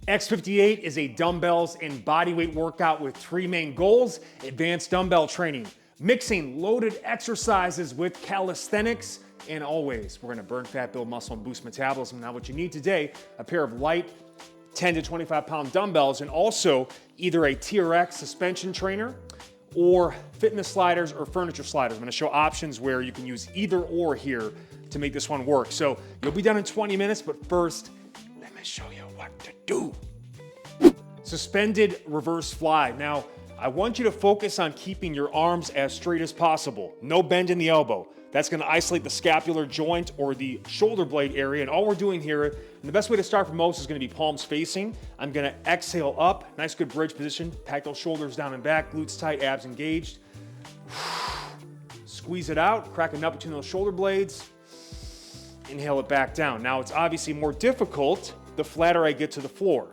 X58 is a dumbbells and bodyweight workout with three main goals: advanced dumbbell training, mixing loaded exercises with calisthenics, and always we're gonna burn fat, build muscle, and boost metabolism. Now what you need today, a pair of light 10 to 25 pound dumbbells, and also either a TRX suspension trainer or fitness sliders or furniture sliders. I'm gonna show options where you can use either or here to make this one work. So you'll be done in 20 minutes, but first, let me show you what to do. Suspended reverse fly. Now, I want you to focus on keeping your arms as straight as possible. No bend in the elbow. That's gonna isolate the scapular joint or the shoulder blade area. And all we're doing here, and the best way to start for most is gonna be palms facing. I'm gonna exhale up, nice good bridge position. Pack those shoulders down and back, glutes tight, abs engaged. Squeeze it out, crack a nut between those shoulder blades. Inhale it back down. Now it's obviously more difficult the flatter I get to the floor.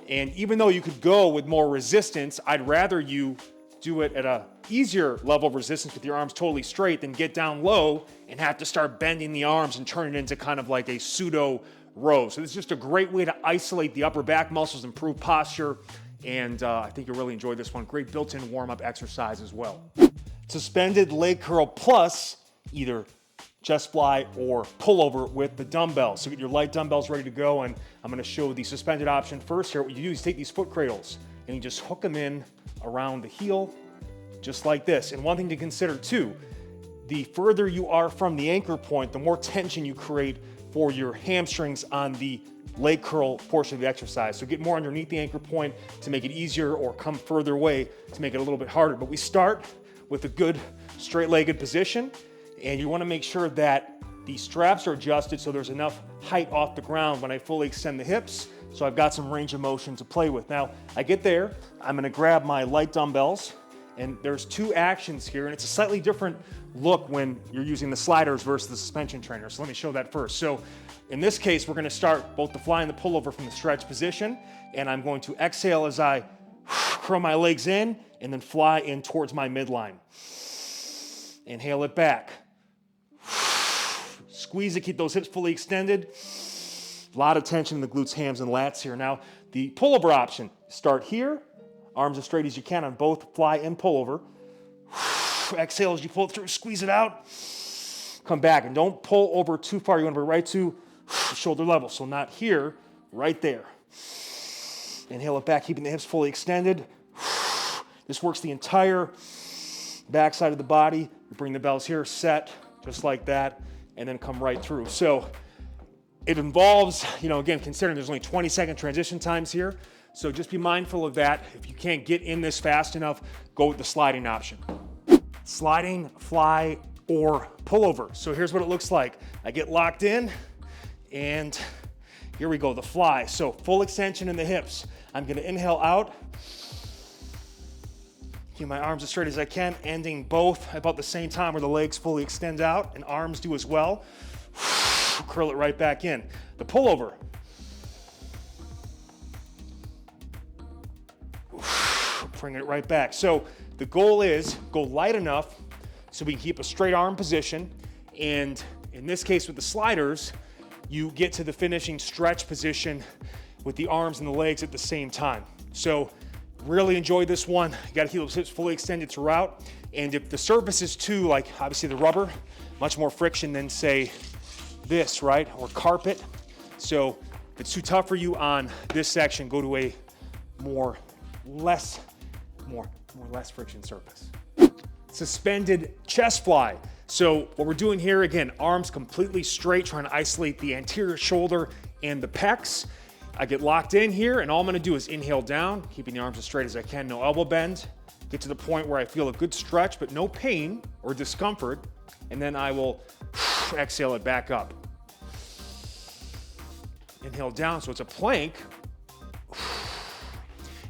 And even though you could go with more resistance, I'd rather you do it at a easier level of resistance with your arms totally straight than get down low and have to start bending the arms and turn it into kind of like a pseudo row. So this is just a great way to isolate the upper back muscles, improve posture, and I think you'll really enjoy this one. Great built-in warm-up exercise as well. Suspended leg curl plus either chest fly or pullover with the dumbbells. So get your light dumbbells ready to go, and I'm gonna show the suspended option first here. What you do is take these foot cradles and you just hook them in around the heel, just like this. And one thing to consider too, the further you are from the anchor point, the more tension you create for your hamstrings on the leg curl portion of the exercise. So get more underneath the anchor point to make it easier, or come further away to make it a little bit harder. But we start with a good straight-legged position, and you wanna make sure that the straps are adjusted so there's enough height off the ground when I fully extend the hips, so I've got some range of motion to play with. Now, I get there, I'm gonna grab my light dumbbells, and there's two actions here, and it's a slightly different look when you're using the sliders versus the suspension trainer. So let me show that first. So in this case, we're gonna start both the fly and the pullover from the stretch position, and I'm going to exhale as I curl my legs in and then fly in towards my midline. Inhale it back. Squeeze it, keep those hips fully extended. A lot of tension in the glutes, hams, and lats here. Now, the pullover option, start here, arms as straight as you can on both fly and pullover. Exhale as you pull it through, squeeze it out. Come back, and don't pull over too far. You want to be right to shoulder level. So not here, right there. Inhale it back, keeping the hips fully extended. This works the entire backside of the body. You bring the bells here, set, just like that, and then come right through. So it involves, again, considering there's only 20-second transition times here, so just be mindful of that. If you can't get in this fast enough, go with the sliding option. Sliding, fly, or pullover. So here's what it looks like. I get locked in, and here we go, the fly. So full extension in the hips. I'm gonna inhale out, keep my arms as straight as I can, ending both about the same time where the legs fully extend out, and arms do as well. Curl it right back in. The pullover. Bring it right back. So the goal is go light enough so we can keep a straight arm position, and in this case with the sliders, you get to the finishing stretch position with the arms and the legs at the same time. So really enjoy this one. You gotta keep those hips fully extended throughout. And if the surface is too, like obviously the rubber, much more friction than say this, right? Or carpet. So if it's too tough for you on this section, go to a less friction surface. Suspended chest fly. So what we're doing here, again, arms completely straight, trying to isolate the anterior shoulder and the pecs. I get locked in here, and all I'm gonna do is inhale down, keeping the arms as straight as I can, no elbow bend. Get to the point where I feel a good stretch, but no pain or discomfort, and then I will exhale it back up. Inhale down, so it's a plank.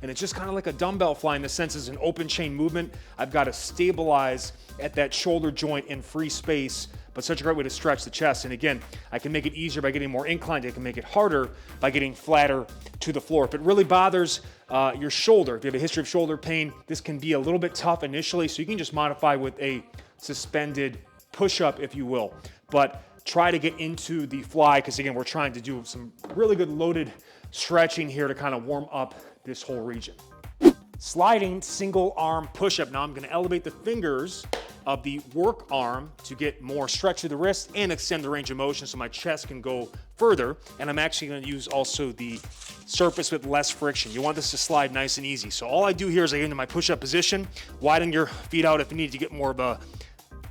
And it's just kind of like a dumbbell fly in the sense it's an open chain movement. I've got to stabilize at that shoulder joint in free space, but such a great way to stretch the chest. And again, I can make it easier by getting more inclined. I can make it harder by getting flatter to the floor. If it really bothers your shoulder, if you have a history of shoulder pain, this can be a little bit tough initially, so you can just modify with a suspended push-up, if you will. But try to get into the fly, because again, we're trying to do some really good loaded stretching here to kind of warm up this whole region. Sliding single arm push-up. Now I'm gonna elevate the fingers of the work arm to get more stretch to the wrist and extend the range of motion so my chest can go further. And I'm actually gonna use also the surface with less friction. You want this to slide nice and easy. So all I do here is I get into my push-up position, widen your feet out if you need to get more of a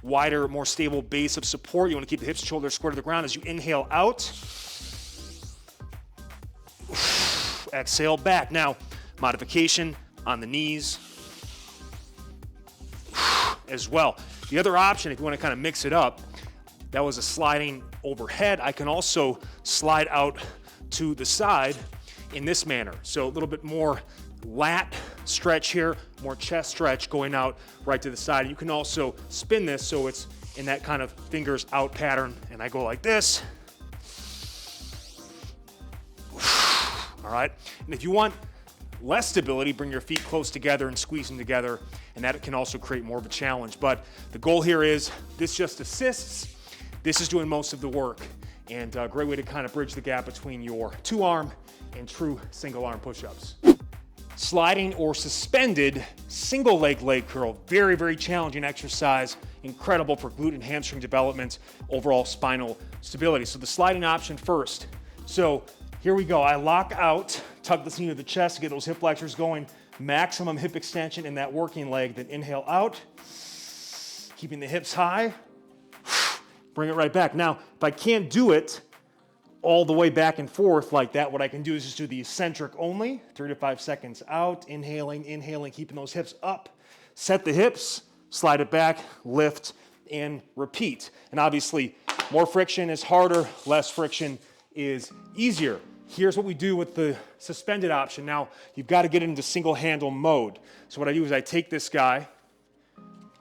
wider, more stable base of support. You wanna keep the hips and shoulders square to the ground as you inhale out. Exhale back. Now, modification on the knees as well. The other option, if you want to kind of mix it up, that was a sliding overhead. I can also slide out to the side in this manner. So a little bit more lat stretch here, more chest stretch going out right to the side. You can also spin this so it's in that kind of fingers out pattern, and I go like this. All right, and if you want less stability, bring your feet close together and squeeze them together, and that can also create more of a challenge. But the goal here is this just assists. This is doing most of the work, and a great way to kind of bridge the gap between your two-arm and true single-arm push-ups. Sliding or suspended single leg curl. Very, very challenging exercise. Incredible for glute and hamstring development, overall spinal stability. So the sliding option first. So here we go. I lock out, tuck the knee to the chest to get those hip flexors going, maximum hip extension in that working leg, then inhale out, keeping the hips high, bring it right back. Now, if I can't do it all the way back and forth like that, what I can do is just do the eccentric only, 3 to 5 seconds out, inhaling, keeping those hips up, set the hips, slide it back, lift, and repeat. And obviously, more friction is harder, less friction is easier. Here's what we do with the suspended option. Now, you've got to get into single handle mode. So what I do is I take this guy,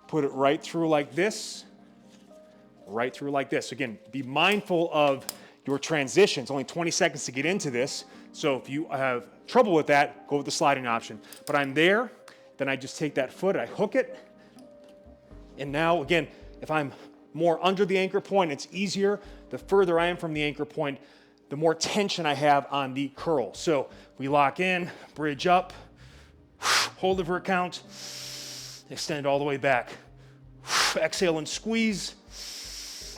put it right through like this, right through like this. Again, be mindful of your transitions. Only 20 seconds to get into this. So if you have trouble with that, go with the sliding option. But I'm there, then I just take that foot, I hook it. And now, again, if I'm more under the anchor point, it's easier. The further I am from the anchor point, the more tension I have on the curl. So we lock in, bridge up, hold it for a count, extend all the way back. Exhale and squeeze,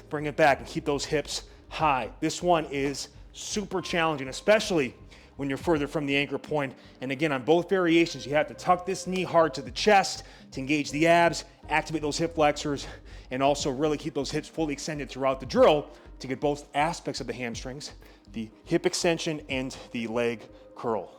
bring it back and keep those hips high. This one is super challenging, especially when you're further from the anchor point. And again, on both variations, you have to tuck this knee hard to the chest to engage the abs, activate those hip flexors, and also really keep those hips fully extended throughout the drill to get both aspects of the hamstrings, the hip extension and the leg curl.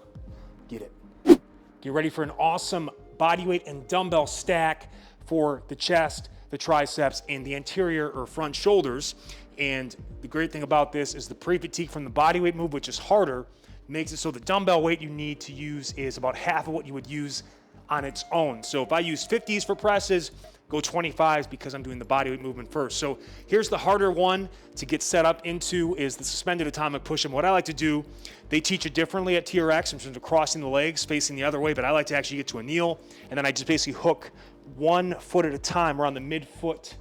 Get it. Get ready for an awesome body weight and dumbbell stack for the chest, the triceps, and the anterior or front shoulders. And the great thing about this is the pre-fatigue from the body weight move, which is harder, makes it so the dumbbell weight you need to use is about half of what you would use on its own. So if I use 50s for presses, go 25s because I'm doing the bodyweight movement first. So here's the harder one to get set up into is the suspended atomic push-up. What I like to do, they teach it differently at TRX in terms of crossing the legs, facing the other way, but I like to actually get to a kneel, and then I just basically hook one foot at a time around the midfoot,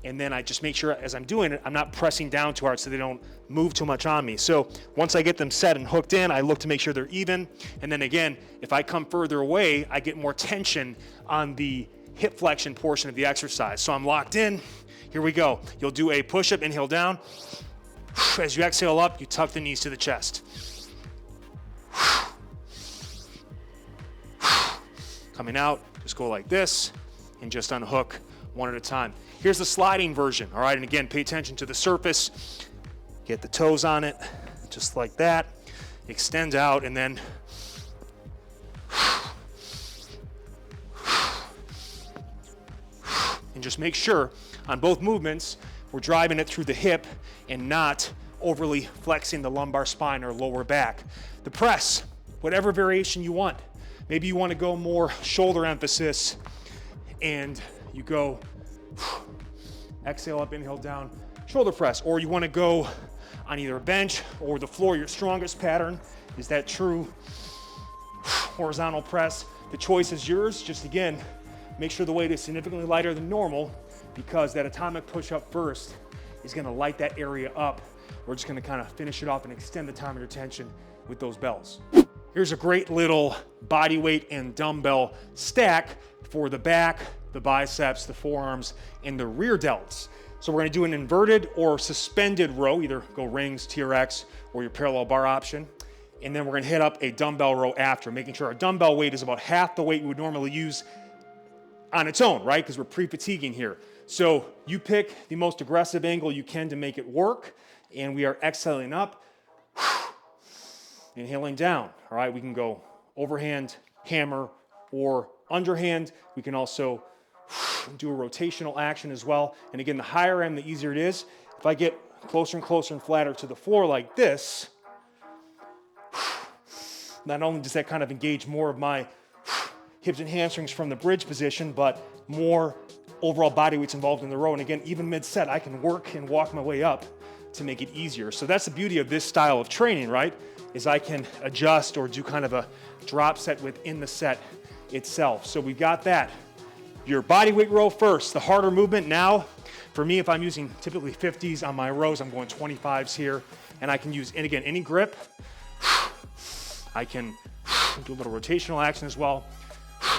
and then I just make sure as I'm doing it, I'm not pressing down too hard so they don't move too much on me. So once I get them set and hooked in, I look to make sure they're even. And then again, if I come further away, I get more tension on the hip flexion portion of the exercise. So I'm locked in. Here we go. You'll do a push-up, inhale down. As you exhale up, you tuck the knees to the chest. Coming out, just go like this and just unhook one at a time. Here's the sliding version, all right? And again, pay attention to the surface. Get the toes on it, just like that. Extend out and then and just make sure on both movements we're driving it through the hip and not overly flexing the lumbar spine or lower back. The press, whatever variation you want. Maybe you want to go more shoulder emphasis and you go exhale up, inhale down, shoulder press, or you want to go on either a bench or the floor. Your strongest pattern is that true horizontal press. The choice is yours. Just again, make sure the weight is significantly lighter than normal because that atomic push-up first is gonna light that area up. We're just gonna kind of finish it off and extend the time of retention with those bells. Here's a great little body weight and dumbbell stack for the back, the biceps, the forearms, and the rear delts. So we're gonna do an inverted or suspended row, either go rings, TRX, or your parallel bar option. And then we're gonna hit up a dumbbell row after, making sure our dumbbell weight is about half the weight we would normally use on its own, right? Because we're pre-fatiguing here. So you pick the most aggressive angle you can to make it work. And we are exhaling up, inhaling down. All right, we can go overhand, hammer, or underhand. We can also do a rotational action as well. And again, the higher I am, the easier it is. If I get closer and closer and flatter to the floor like this, not only does that kind of engage more of my hips and hamstrings from the bridge position, but more overall body weight's involved in the row. And again, even mid-set, I can work and walk my way up to make it easier. So that's the beauty of this style of training, right? Is I can adjust or do kind of a drop set within the set itself. So we've got that. Your body weight row first, the harder movement. Now, for me, if I'm using typically 50s on my rows, I'm going 25s here. And I can use, and again, any grip. I can do a little rotational action as well,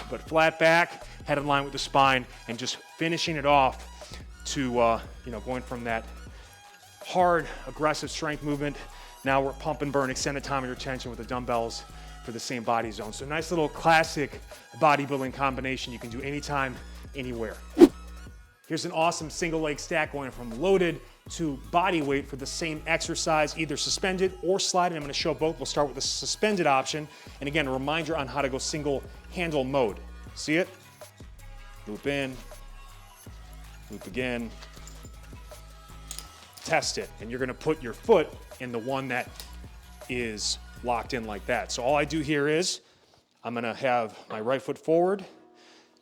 but flat back, head in line with the spine, and just finishing it off to, going from that hard, aggressive strength movement. Now we're pump and burn, extended time of retention with the dumbbells for the same body zone. So nice little classic bodybuilding combination you can do anytime, anywhere. Here's an awesome single leg stack going from loaded to body weight for the same exercise, either suspended or sliding. I'm gonna show both. We'll start with the suspended option. And again, a reminder on how to go single handle mode. See it? Loop in, loop again, test it. And you're gonna put your foot in the one that is locked in like that. So all I do here is, I'm gonna have my right foot forward.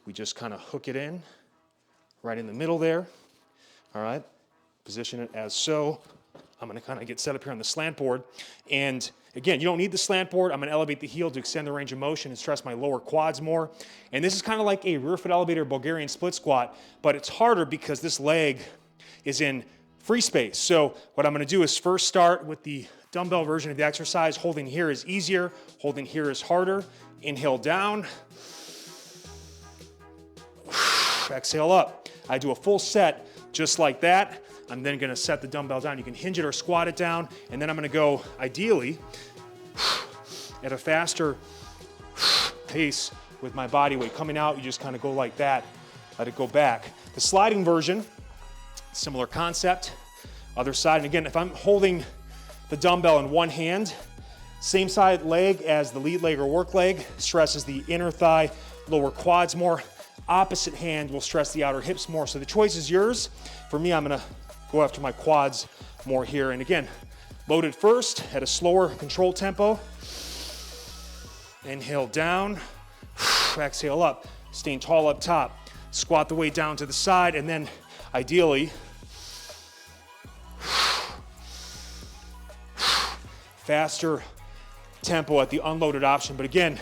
We just kind of hook it in, right in the middle there. All right, position it as so. I'm gonna kind of get set up here on the slant board. And again, you don't need the slant board. I'm gonna elevate the heel to extend the range of motion and stress my lower quads more. And this is kind of like a rear foot elevator Bulgarian split squat, but it's harder because this leg is in free space. So what I'm gonna do is first start with the dumbbell version of the exercise. Holding here is easier, holding here is harder. Inhale down, exhale up. I do a full set just like that. I'm then gonna set the dumbbell down. You can hinge it or squat it down, and then I'm gonna go, ideally, at a faster pace with my body weight. Coming out, you just kind of go like that, let it go back. The sliding version, similar concept. Other side, and again, if I'm holding the dumbbell in one hand, same side leg as the lead leg or work leg, stresses the inner thigh, lower quads more. Opposite hand will stress the outer hips more. So the choice is yours. For me, I'm gonna go after my quads more here. And again, loaded first at a slower controlled tempo. Inhale down, exhale up, staying tall up top. Squat the weight down to the side, and then ideally, faster tempo at the unloaded option. But again,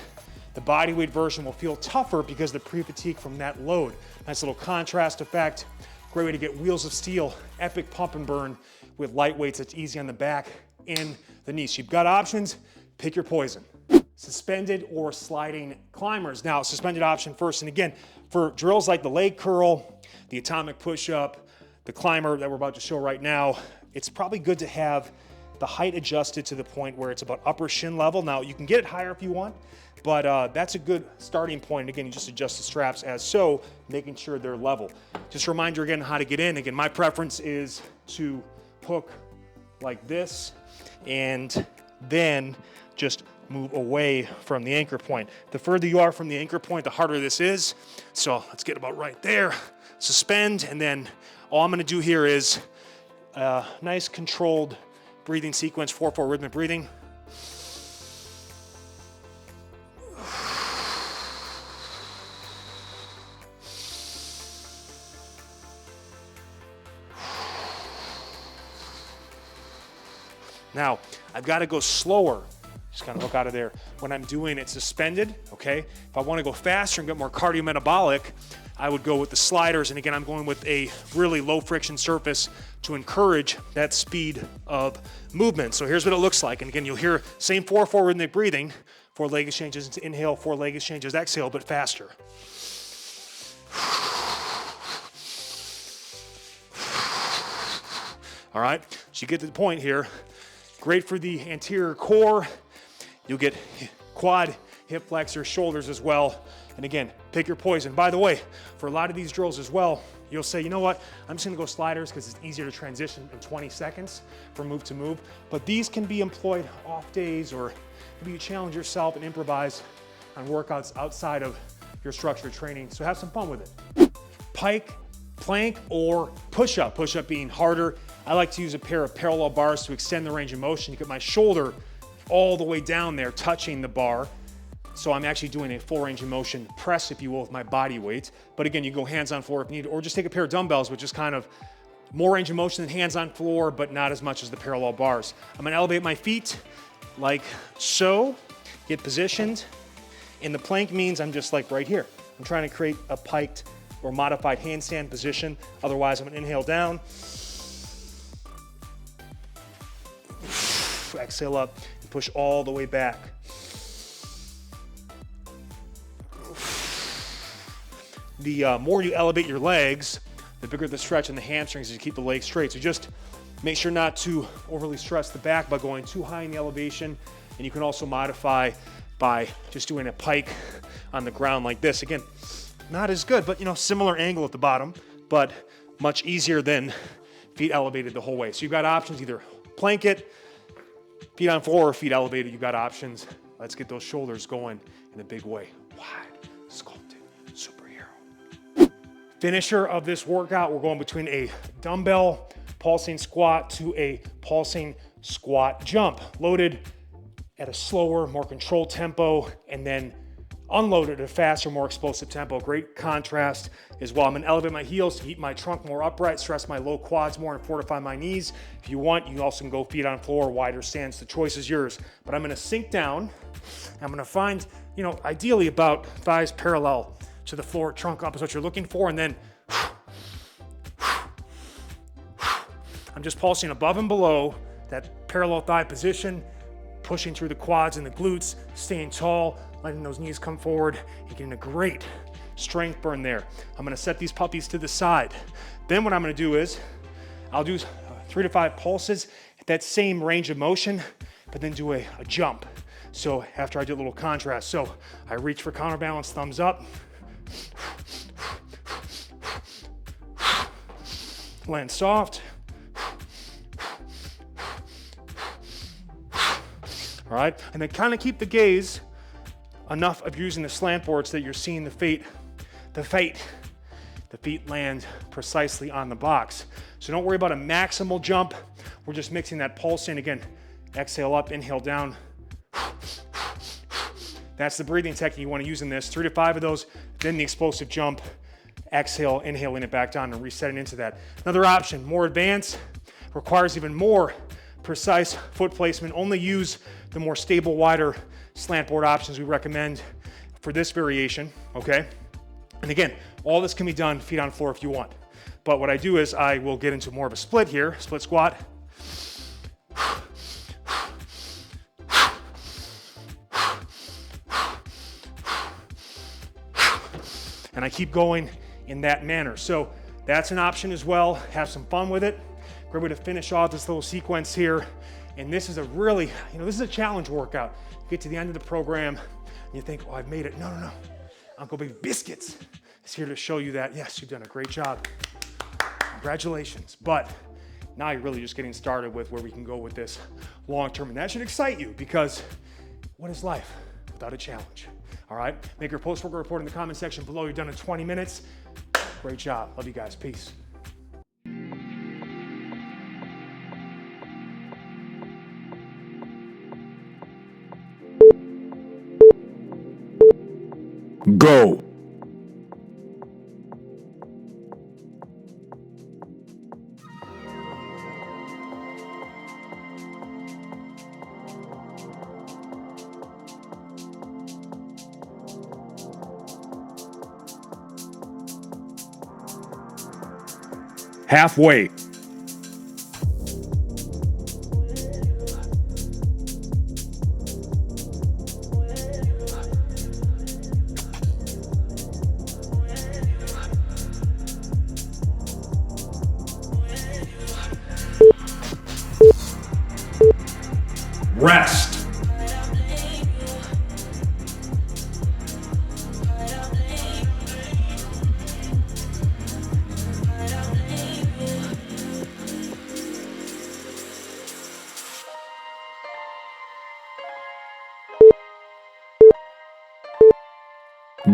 the body weight version will feel tougher because of the pre-fatigue from that load. Nice little contrast effect. Great way to get wheels of steel, epic pump and burn with light weights that's easy on the back and the knees. You've got options, pick your poison. Suspended or sliding climbers. Now, suspended option first. And again, for drills like the leg curl, the atomic push-up, the climber that we're about to show right now, it's probably good to have the height adjusted to the point where it's about upper shin level. Now, you can get it higher if you want, but that's a good starting point. Again, you just adjust the straps as so, making sure they're level. Just a reminder again how to get in. Again, my preference is to hook like this and then just move away from the anchor point. The further you are from the anchor point, the harder this is. So let's get about right there. Suspend, and then all I'm gonna do here is a nice controlled breathing sequence, 4/4 rhythmic breathing. Now, I've got to go slower. Just kind of look out of there. When I'm doing it suspended, okay? If I want to go faster and get more cardiometabolic, I would go with the sliders. And again, I'm going with a really low friction surface to encourage that speed of movement. So here's what it looks like. And again, you'll hear same 4-4 rhythmic breathing, 4 leg exchanges, inhale, 4 leg exchanges, exhale, but faster. All right, so you get to the point here. Great for the anterior core. You'll get quad, hip flexors, shoulders as well. And again, pick your poison. By the way, for a lot of these drills as well, you'll say, you know what, I'm just gonna go sliders because it's easier to transition in 20 seconds from move to move. But these can be employed off days, or maybe you challenge yourself and improvise on workouts outside of your structured training. So have some fun with it. Pike, plank, or push-up. Push-up being harder. I like to use a pair of parallel bars to extend the range of motion. You get my shoulder all the way down there touching the bar. So I'm actually doing a full range of motion press, if you will, with my body weight. But again, you go hands on floor if needed, or just take a pair of dumbbells, which is kind of more range of motion than hands on floor, but not as much as the parallel bars. I'm gonna elevate my feet like so, get positioned. And the plank means I'm just like right here. I'm trying to create a piked or modified handstand position. Otherwise, I'm gonna inhale down. Exhale up and push all the way back. The more you elevate your legs, the bigger the stretch in the hamstrings as you keep the legs straight. So just make sure not to overly stress the back by going too high in the elevation. And you can also modify by just doing a pike on the ground like this. Again, not as good, but similar angle at the bottom, but much easier than feet elevated the whole way. So you've got options, either plank it, feet on floor, or feet elevated. You've got options. Let's get those shoulders going in a big way. Wide, sculpted, superhero. Finisher of this workout, we're going between a dumbbell pulsing squat to a pulsing squat jump. Loaded at a slower, more controlled tempo, and then unloaded at a faster, more explosive tempo. Great contrast as well. I'm gonna elevate my heels to keep my trunk more upright, stress my low quads more, and fortify my knees. If you want, you also can go feet on floor, wider stance. The choice is yours. But I'm gonna sink down. I'm gonna find, ideally about thighs parallel to the floor, trunk up is what you're looking for, and then I'm just pulsing above and below that parallel thigh position, pushing through the quads and the glutes, staying tall, letting those knees come forward, and getting a great strength burn there. I'm gonna set these puppies to the side. Then what I'm gonna do is, I'll do 3 to 5 pulses at that same range of motion, but then do a jump. So after I do a little contrast. So I reach for counterbalance, thumbs up. Land soft. All right, and then kind of keep the gaze enough of using the slant boards that you're seeing the feet land precisely on the box. So don't worry about a maximal jump. We're just mixing that pulse in. Again, exhale up, inhale down. That's the breathing technique you want to use in this. 3 to 5 of those, then the explosive jump. Exhale, inhaling it back down and resetting into that. Another option, more advanced, requires even more precise foot placement. Only use the more stable, wider slant board options we recommend for this variation, okay? And again, all this can be done feet on floor if you want. But what I do is I will get into more of a split here, split squat. And I keep going in that manner. So that's an option as well. Have some fun with it. Great way to finish off this little sequence here. And this is a really, this is a challenge workout. You get to the end of the program and you think, oh, I've made it. No, no, no. Uncle Big Biscuits is here to show you that, yes, you've done a great job. Congratulations. But now you're really just getting started with where we can go with this long term. And that should excite you, because what is life without a challenge? All right, make your post-workout report in the comment section below. You're done in 20 minutes. Great job. Love you guys. Peace. Go. Halfway. Rest.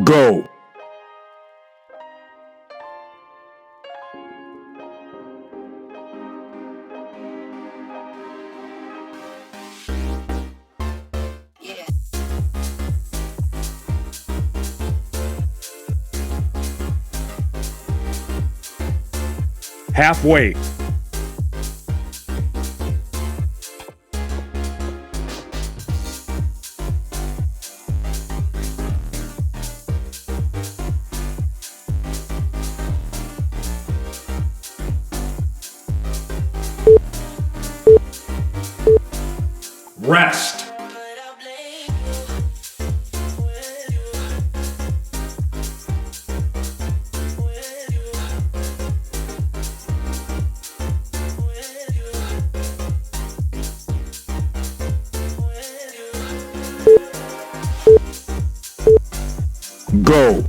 Go. Halfway. Rest. Go.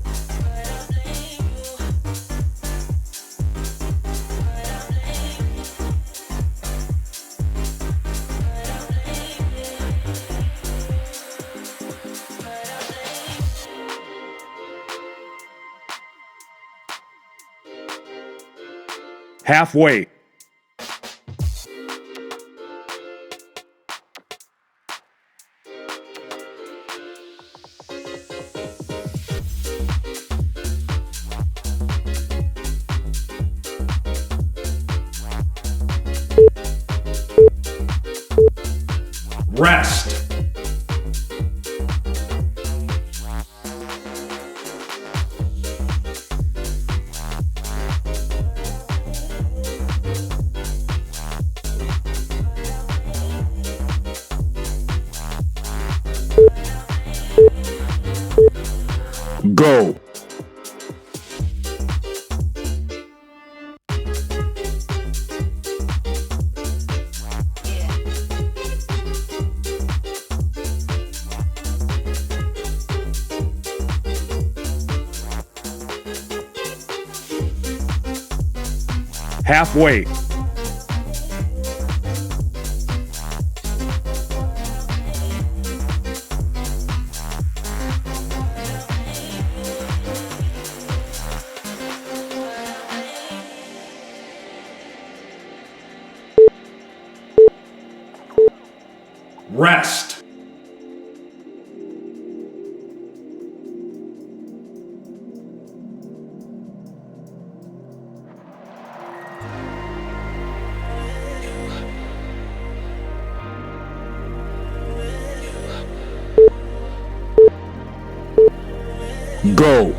Halfway. Rest. Go. Halfway. Rest. Go.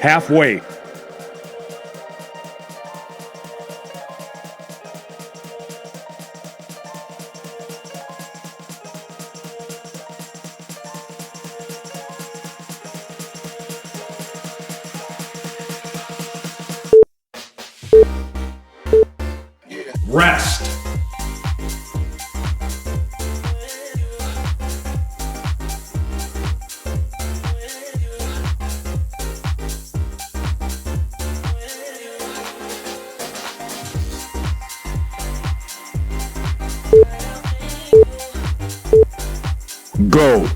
Halfway. Rest. Go.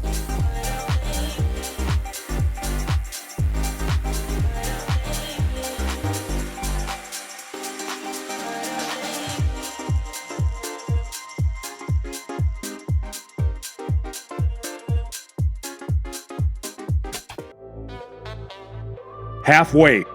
Half weight.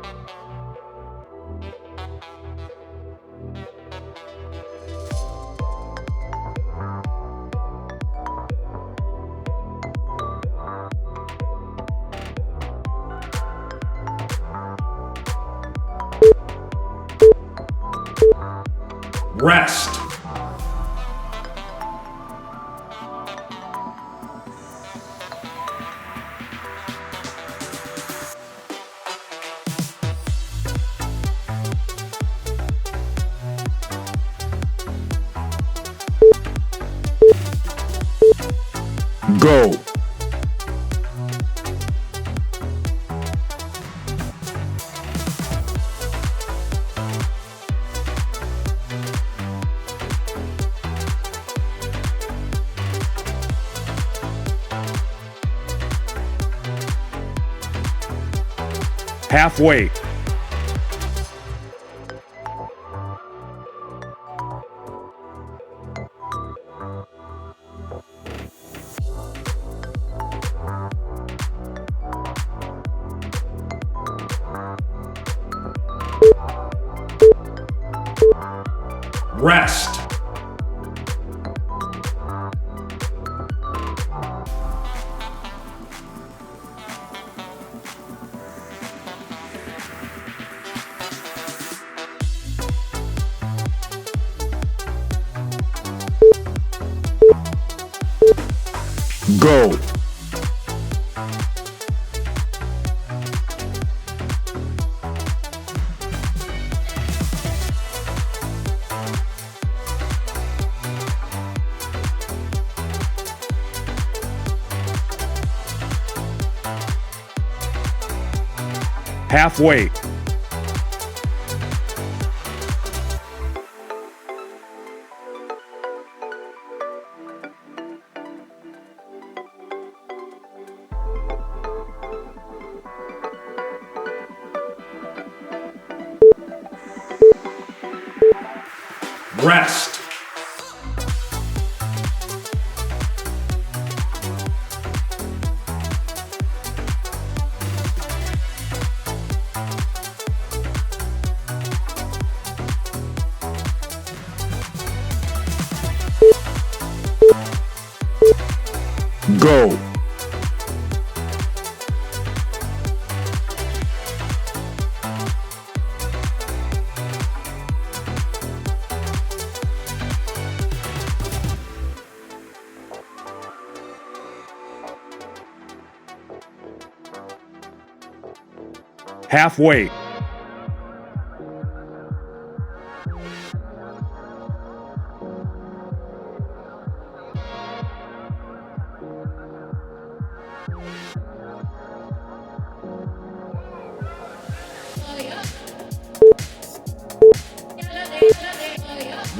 Rest. Go. Half weight. Rest. Go. Half weight. Rest. Go. Half weight.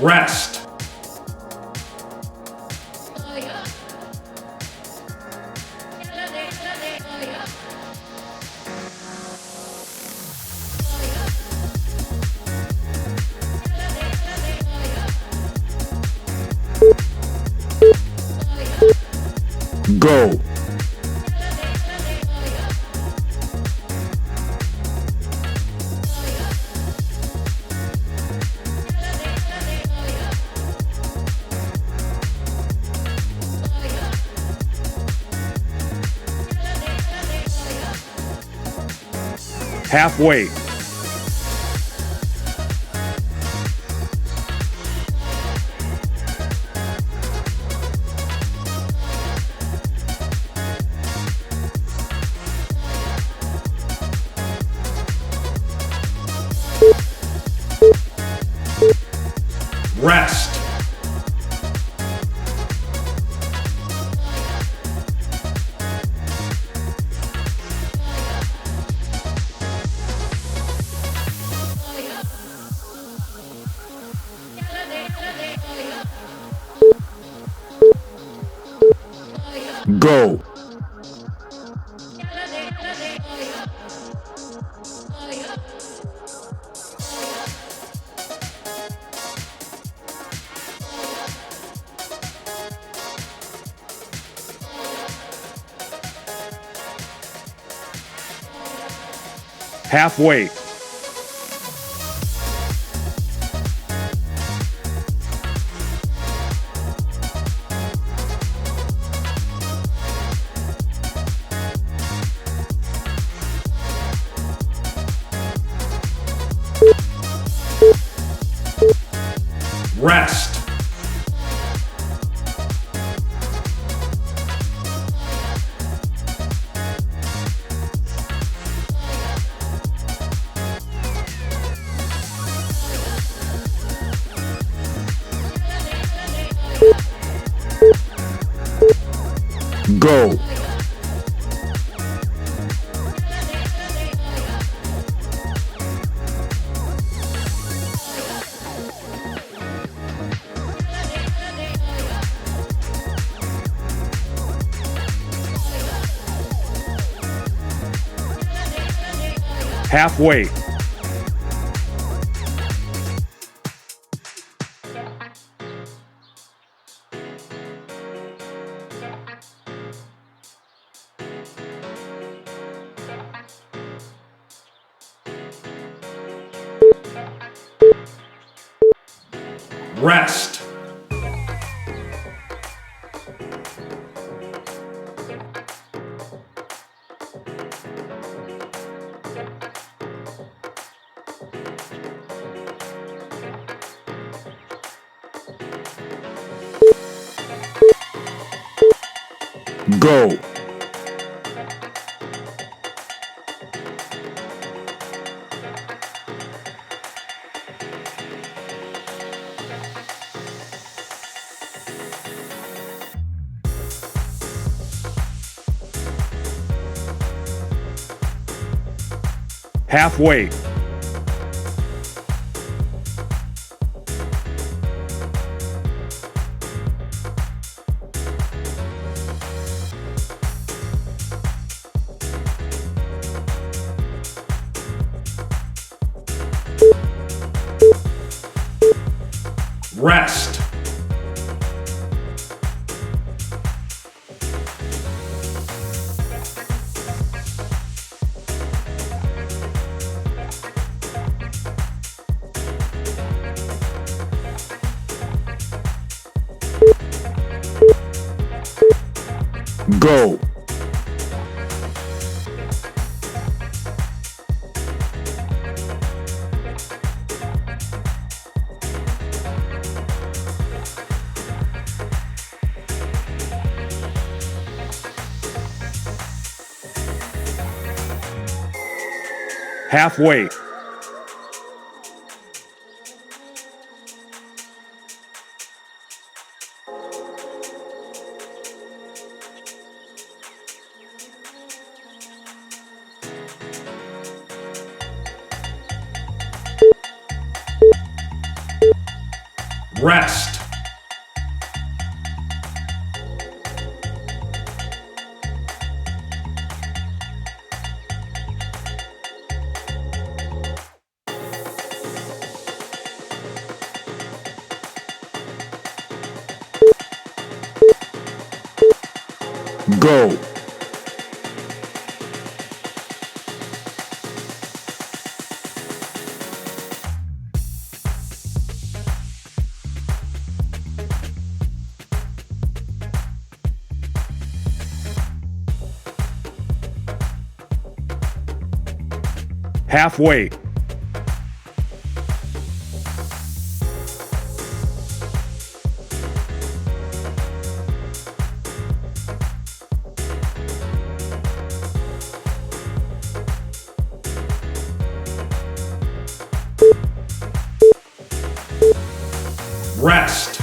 Rest. Go. Half weight. Rest. Go. Halfway. Rest. Go. Halfway. Rest. Go. Halfway. Rest. Go. Halfway. Rest. Go. Halfway. Rest.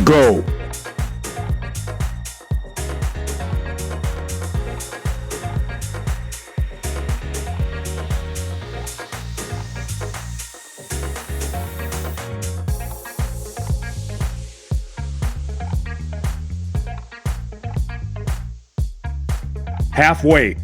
Go. Half weight.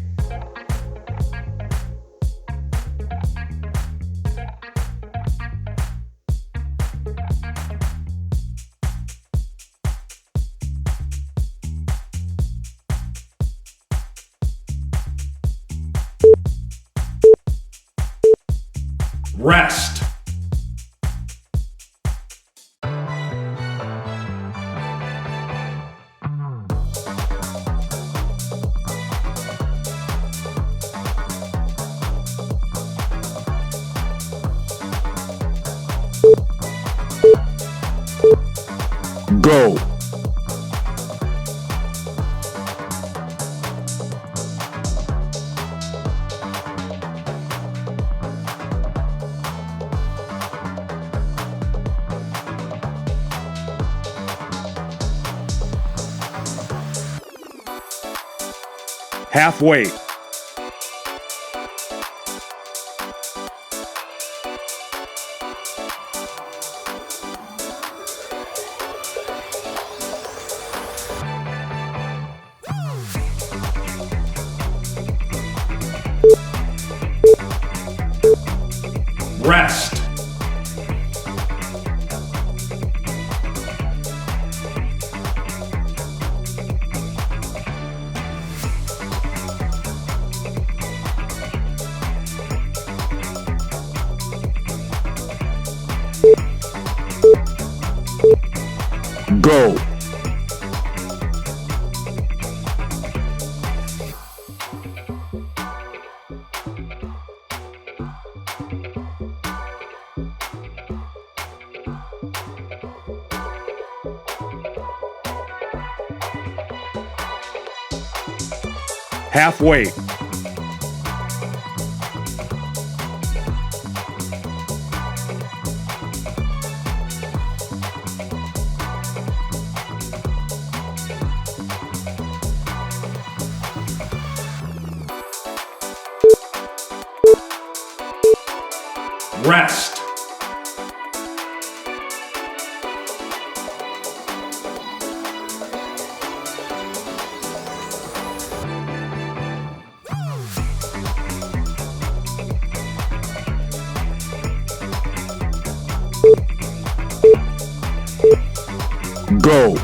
Rest. Go. Half weight. Rest. Go. Half weight. Rest. Go.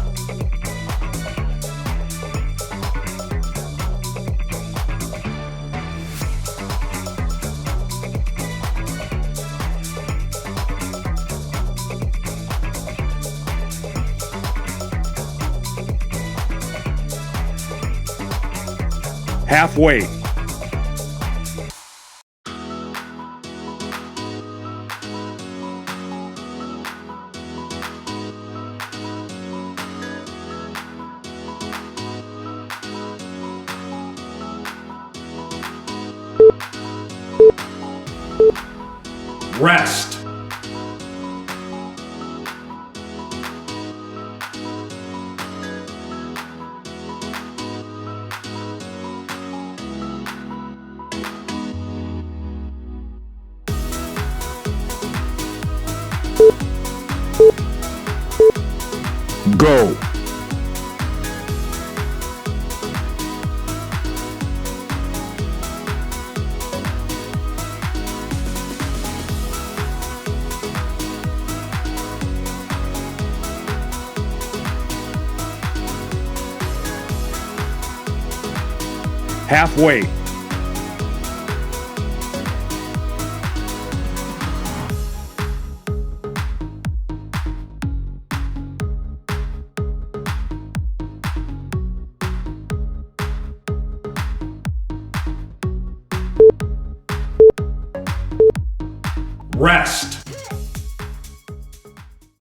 Half weight. Rest. Go. Half weight. Rest.